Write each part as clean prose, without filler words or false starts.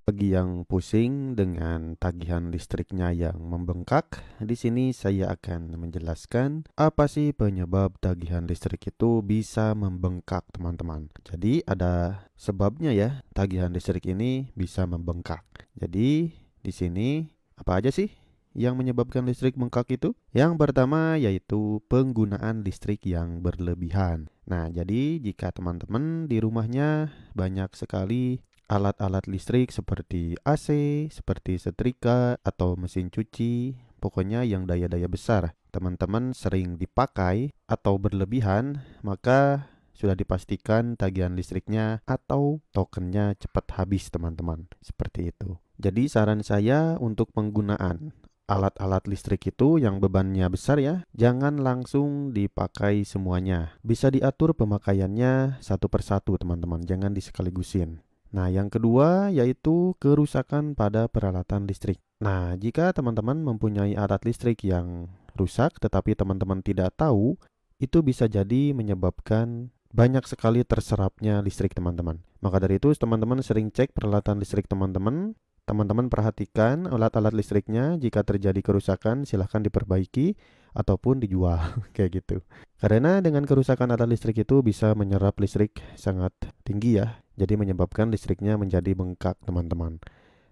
Bagi yang pusing dengan tagihan listriknya yang membengkak, di sini saya akan menjelaskan apa sih penyebab tagihan listrik itu bisa membengkak, teman-teman. Jadi ada sebabnya ya, tagihan listrik ini bisa membengkak. Jadi di sini apa aja sih yang menyebabkan listrik bengkak itu? Yang pertama yaitu penggunaan listrik yang berlebihan. Nah, jadi jika teman-teman di rumahnya banyak sekali alat-alat listrik seperti AC, seperti setrika atau mesin cuci, pokoknya yang daya-daya besar, teman-teman sering dipakai atau berlebihan, maka sudah dipastikan tagihan listriknya atau tokennya cepat habis, teman-teman. Seperti itu. Jadi saran saya untuk penggunaan alat-alat listrik itu yang bebannya besar ya, jangan langsung dipakai semuanya. Bisa diatur pemakaiannya satu persatu, teman-teman, jangan disekaligusin. Nah, yang kedua yaitu kerusakan pada peralatan listrik. Nah, jika teman-teman mempunyai alat listrik yang rusak tetapi teman-teman tidak tahu, itu bisa jadi menyebabkan banyak sekali terserapnya listrik, teman-teman. Maka dari itu, teman-teman sering cek peralatan listrik teman-teman. Teman-teman perhatikan alat-alat listriknya, jika terjadi kerusakan silahkan diperbaiki ataupun dijual, kayak gitu. Karena dengan kerusakan alat listrik itu bisa menyerap listrik sangat tinggi ya. Jadi menyebabkan listriknya menjadi bengkak, teman-teman.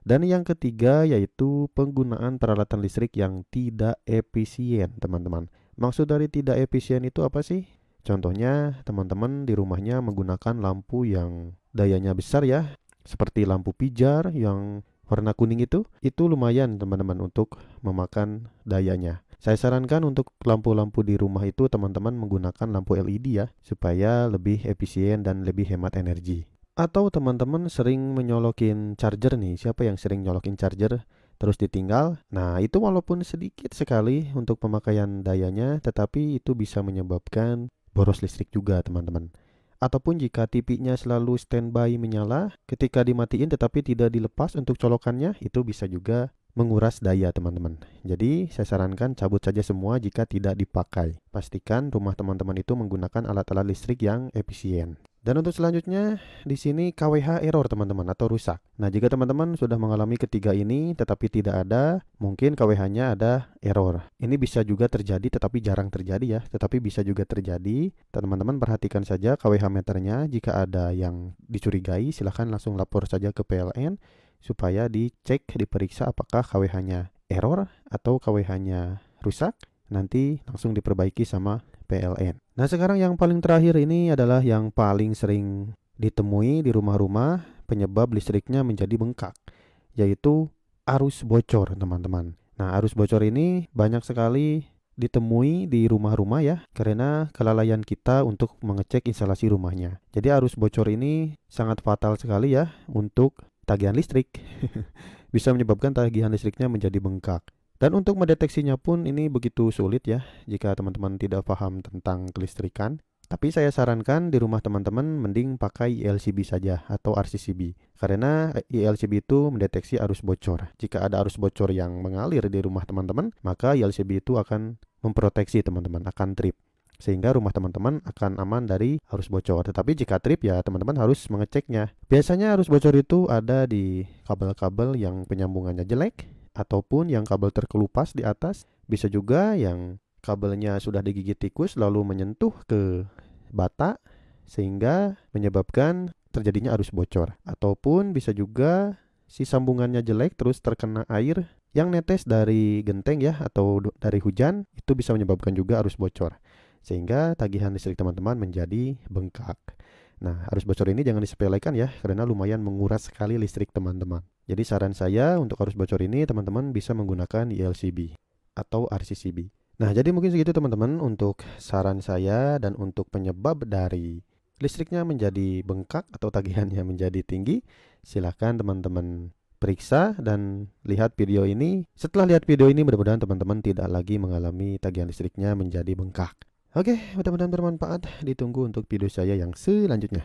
Dan yang ketiga yaitu penggunaan peralatan listrik yang tidak efisien, teman-teman. Maksud dari tidak efisien itu apa sih? Contohnya, teman-teman di rumahnya menggunakan lampu yang dayanya besar ya, seperti lampu pijar yang warna kuning itu lumayan, teman-teman, untuk memakan dayanya. Saya sarankan untuk lampu-lampu di rumah itu teman-teman menggunakan lampu LED ya, supaya lebih efisien dan lebih hemat energi. Atau teman-teman sering menyolokin charger nih. Siapa yang sering nyolokin charger terus ditinggal? Nah, itu walaupun sedikit sekali untuk pemakaian dayanya, tetapi itu bisa menyebabkan boros listrik juga, teman-teman. Ataupun jika TV-nya selalu standby menyala, ketika dimatiin tetapi tidak dilepas untuk colokannya, itu bisa juga menguras daya, teman-teman. Jadi, saya sarankan cabut saja semua jika tidak dipakai. Pastikan rumah teman-teman itu menggunakan alat-alat listrik yang efisien. Dan untuk selanjutnya, di sini KWH error, teman-teman, atau rusak. Nah, jika teman-teman sudah mengalami ketiga ini tetapi tidak ada, mungkin KWH-nya ada error. Ini bisa juga terjadi tetapi jarang terjadi ya, tetapi bisa juga terjadi. Teman-teman perhatikan saja KWH meternya, jika ada yang dicurigai silahkan langsung lapor saja ke PLN supaya dicek, diperiksa apakah KWH-nya error atau KWH-nya rusak. Nanti langsung diperbaiki sama PLN. Nah, sekarang yang paling terakhir ini adalah yang paling sering ditemui di rumah-rumah penyebab listriknya menjadi bengkak, yaitu arus bocor, teman-teman. Nah, arus bocor ini banyak sekali ditemui di rumah-rumah ya, karena kelalaian kita untuk mengecek instalasi rumahnya. Jadi arus bocor ini sangat fatal sekali ya untuk tagihan listrik. Bisa menyebabkan tagihan listriknya menjadi bengkak. Dan untuk mendeteksinya pun ini begitu sulit ya jika teman-teman tidak paham tentang kelistrikan. Tapi saya sarankan di rumah teman-teman mending pakai ILCB saja atau RCCB. Karena ILCB itu mendeteksi arus bocor. Jika ada arus bocor yang mengalir di rumah teman-teman, maka ILCB itu akan memproteksi teman-teman, akan trip. Sehingga rumah teman-teman akan aman dari arus bocor. Tetapi jika trip ya teman-teman harus mengeceknya. Biasanya arus bocor itu ada di kabel-kabel yang penyambungannya jelek, ataupun yang kabel terkelupas di atas. Bisa juga yang kabelnya sudah digigit tikus lalu menyentuh ke bata sehingga menyebabkan terjadinya arus bocor. Ataupun bisa juga si sambungannya jelek terus terkena air yang netes dari genteng ya atau dari hujan, itu bisa menyebabkan juga arus bocor. Sehingga tagihan listrik teman-teman menjadi bengkak. Nah, arus bocor ini jangan disepelekan ya, karena lumayan menguras sekali listrik teman-teman. Jadi saran saya untuk arus bocor ini teman-teman bisa menggunakan ILCB atau RCCB. Nah, jadi mungkin segitu teman-teman untuk saran saya dan untuk penyebab dari listriknya menjadi bengkak atau tagihannya menjadi tinggi. Silahkan teman-teman periksa dan lihat video ini. Setelah lihat video ini mudah-mudahan teman-teman tidak lagi mengalami tagihan listriknya menjadi bengkak. Oke, mudah-mudahan bermanfaat. Ditunggu untuk video saya yang selanjutnya.